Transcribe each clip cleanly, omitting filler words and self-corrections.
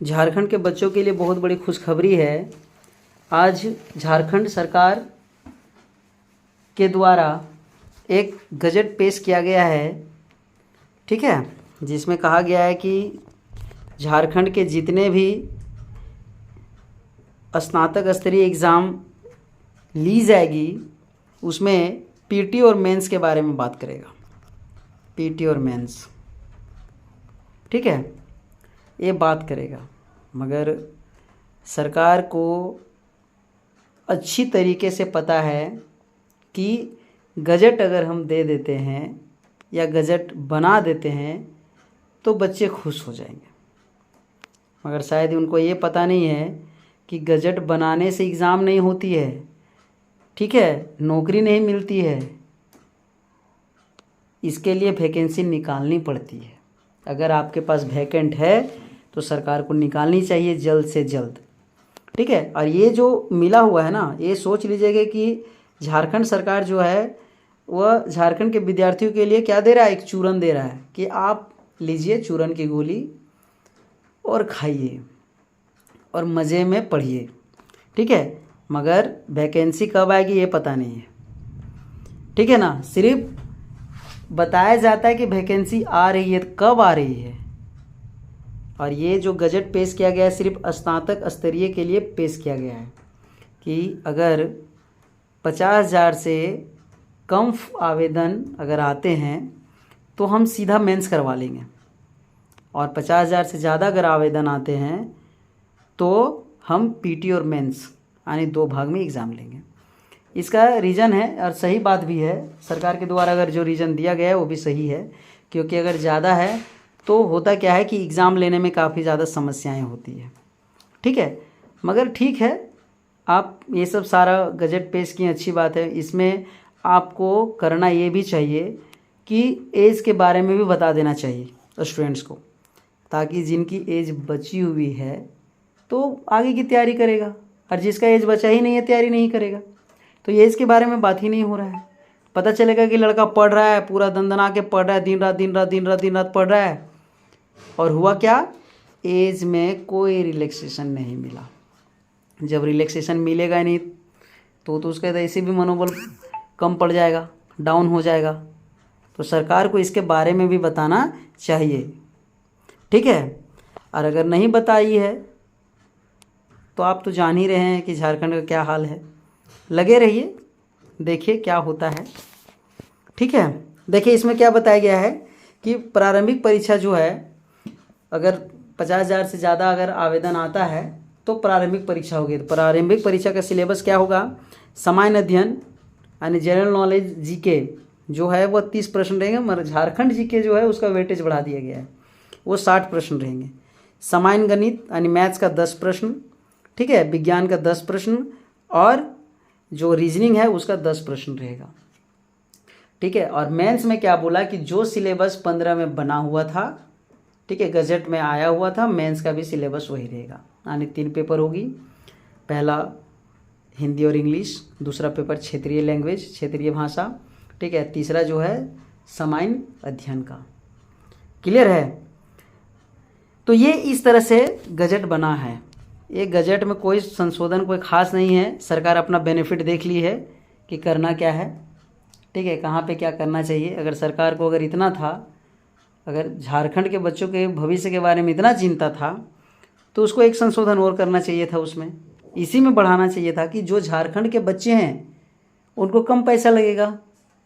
झारखंड के बच्चों के लिए बहुत बड़ी खुशखबरी है। आज झारखंड सरकार के द्वारा एक गजट पेश किया गया है, ठीक है, जिसमें कहा गया है कि झारखंड के जितने भी स्नातक स्तरीय एग्ज़ाम ली जाएगी उसमें पीटी और मेंस के बारे में बात करेगा। पीटी और मेंस, ठीक है, ये बात करेगा। मगर सरकार को अच्छी तरीके से पता है कि गजट अगर हम दे देते हैं या गजट बना देते हैं तो बच्चे खुश हो जाएंगे। मगर शायद उनको ये पता नहीं है कि गजट बनाने से एग्ज़ाम नहीं होती है, ठीक है, नौकरी नहीं मिलती है, इसके लिए वैकेंसी निकालनी पड़ती है। अगर आपके पास वैकेंट है तो सरकार को निकालनी चाहिए जल्द से जल्द, ठीक है। और ये जो मिला हुआ है ना, ये सोच लीजिएगा कि झारखंड सरकार जो है वह झारखंड के विद्यार्थियों के लिए क्या दे रहा है, एक चूरन दे रहा है कि आप लीजिए चूरन की गोली और खाइए और मज़े में पढ़िए, ठीक है। मगर वैकेंसी कब आएगी ये पता नहीं है, ठीक है ना। सिर्फ बताया जाता है कि वैकेंसी आ रही है, कब आ रही है। और ये जो गजट पेश किया गया है सिर्फ स्नातक स्तरीय के लिए पेश किया गया है कि अगर 50,000 से कम आवेदन अगर आते हैं तो हम सीधा मेंस करवा लेंगे, और 50,000 से ज़्यादा अगर आवेदन आते हैं तो हम पीटी और मेंस यानी 2 भाग में एग्ज़ाम लेंगे। इसका रीज़न है, और सही बात भी है, सरकार के द्वारा अगर जो रीज़न दिया गया है वो भी सही है। क्योंकि अगर ज़्यादा है तो होता क्या है कि एग्ज़ाम लेने में काफ़ी ज़्यादा समस्याएं होती है, ठीक है। मगर ठीक है, आप ये सब सारा गजट पेश किए, अच्छी बात है। इसमें आपको करना ये भी चाहिए कि एज के बारे में भी बता देना चाहिए स्टूडेंट्स को, ताकि जिनकी एज बची हुई है तो आगे की तैयारी करेगा, और जिसका एज बचा ही नहीं है तैयारी नहीं करेगा। तो ये एज के बारे में बात ही नहीं हो रहा है। पता चलेगा कि लड़का पढ़ रहा है, पूरा दंदना के पढ़ रहा है, दिन रात पढ़ रहा है, और हुआ क्या, एज में कोई रिलैक्सेशन नहीं मिला। जब रिलैक्सेशन मिलेगा नहीं तो उसका तो ऐसे भी मनोबल कम पड़ जाएगा, डाउन हो जाएगा। तो सरकार को इसके बारे में भी बताना चाहिए, ठीक है। और अगर नहीं बताई है तो आप तो जान ही रहे हैं कि झारखंड का क्या हाल है। लगे रहिए, देखिए क्या होता है, ठीक है। देखिए इसमें क्या बताया गया है कि प्रारंभिक परीक्षा जो है, अगर 50,000 से ज़्यादा अगर आवेदन आता है तो प्रारंभिक परीक्षा होगी। तो प्रारंभिक परीक्षा का सिलेबस क्या होगा, सामान्य अध्ययन यानी जनरल नॉलेज जीके जो है वो 30 प्रश्न रहेंगे, मगर झारखंड जीके जो है उसका वेटेज बढ़ा दिया गया है, वो 60 प्रश्न रहेंगे। सामान्य गणित यानी मैथ्स का 10 प्रश्न, ठीक है, विज्ञान का 10 प्रश्न, और जो रीजनिंग है उसका 10 प्रश्न रहेगा, ठीक है। और मेंस में क्या बोला कि जो सिलेबस 15 में बना हुआ था, ठीक है, गजट में आया हुआ था, मेंस का भी सिलेबस वही रहेगा। यानी 3 पेपर होगी, पहला हिंदी और इंग्लिश, दूसरा पेपर क्षेत्रीय लैंग्वेज, क्षेत्रीय भाषा, ठीक है, तीसरा जो है सामान्य अध्ययन का। क्लियर है। तो ये इस तरह से गजट बना है। ये गजट में कोई संशोधन कोई ख़ास नहीं है। सरकार अपना बेनिफिट देख ली है कि करना क्या है, ठीक है, कहाँ पे क्या करना चाहिए। अगर सरकार को अगर इतना था, अगर झारखंड के बच्चों के भविष्य के बारे में इतना चिंता था तो उसको एक संशोधन और करना चाहिए था, उसमें इसी में बढ़ाना चाहिए था कि जो झारखंड के बच्चे हैं उनको कम पैसा लगेगा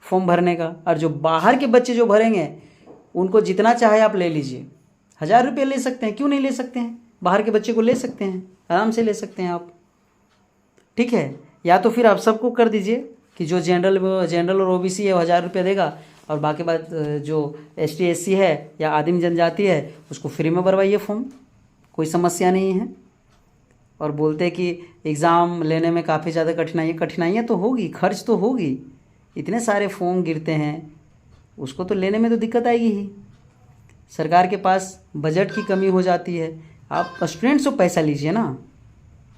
फॉर्म भरने का, और जो बाहर के बच्चे जो भरेंगे उनको जितना चाहे आप ले लीजिए। 1,000 रुपये ले सकते हैं, क्यों नहीं ले सकते हैं, बाहर के बच्चे को ले सकते हैं, आराम से ले सकते हैं आप, ठीक है। या तो फिर आप सबको कर दीजिए कि जो जनरल और ओबीसी है वो 1,000 रुपये देगा, और बाकी बात जो ST SC है या आदिम जनजाति है उसको फ्री में भरवाइए फॉर्म, कोई समस्या नहीं है। और बोलते हैं कि एग्ज़ाम लेने में काफ़ी ज़्यादा कठिनाइयाँ तो होगी, खर्च तो होगी, इतने सारे फॉर्म गिरते हैं, उसको तो लेने में तो दिक्कत आएगी ही। सरकार के पास बजट की कमी हो जाती है। आप स्टूडेंट्स से पैसा लीजिए ना,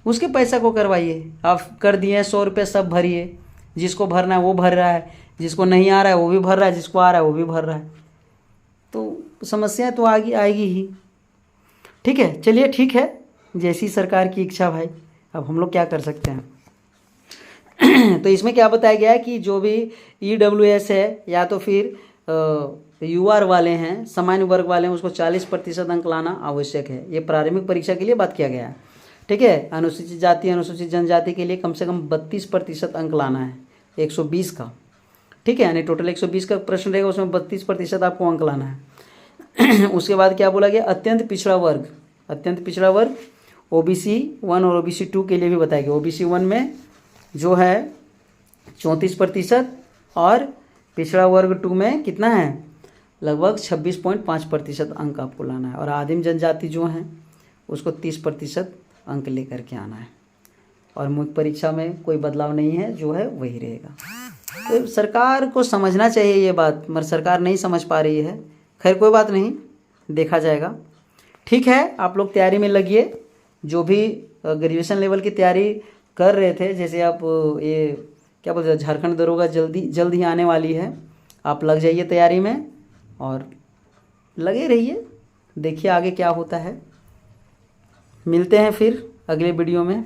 उसके पैसा को करवाइए। आप कर दिए 100 रुपये सब भरिए, जिसको भरना है वो भर रहा है, जिसको नहीं आ रहा है वो भी भर रहा है, जिसको आ रहा है वो भी भर रहा है, तो समस्या तो आएगी ही। ठीक है, चलिए ठीक है, जैसी सरकार की इच्छा भाई, अब हम लोग क्या कर सकते हैं। तो इसमें क्या बताया गया है कि जो भी EWS है या तो फिर UR वाले हैं, सामान्य वर्ग वाले हैं, उसको 40% अंक लाना आवश्यक है। ये प्रारंभिक परीक्षा के लिए बात किया गया है, ठीक है। अनुसूचित जाति अनुसूचित जनजाति के लिए कम से कम 32% अंक लाना है 120 का, ठीक है। यानी टोटल 120 का प्रश्न रहेगा, उसमें 32% आपको अंक लाना है। उसके बाद क्या बोला गया, अत्यंत पिछड़ा वर्ग, अत्यंत पिछड़ा वर्ग OBC 1 और OBC 2 के लिए भी बताया गया। OBC 1 में जो है 34% और पिछड़ा वर्ग 2 में कितना है, लगभग 26.5% अंक आपको लाना है। और आदिम जनजाति जो हैं उसको 30% अंक लेकर के आना है। और मुख्य परीक्षा में कोई बदलाव नहीं है, जो है वही रहेगा। तो सरकार को समझना चाहिए ये बात, मगर सरकार नहीं समझ पा रही है। खैर कोई बात नहीं, देखा जाएगा। ठीक है, आप लोग तैयारी में लगिए। जो भी ग्रेजुएशन लेवल की तैयारी कर रहे थे, जैसे आप ये क्या बोलते हैं, झारखंड दरोगा जल्द ही आने वाली है, आप लग जाइए तैयारी में और लगे रहिए, देखिए आगे क्या होता है। मिलते हैं फिर अगले वीडियो में।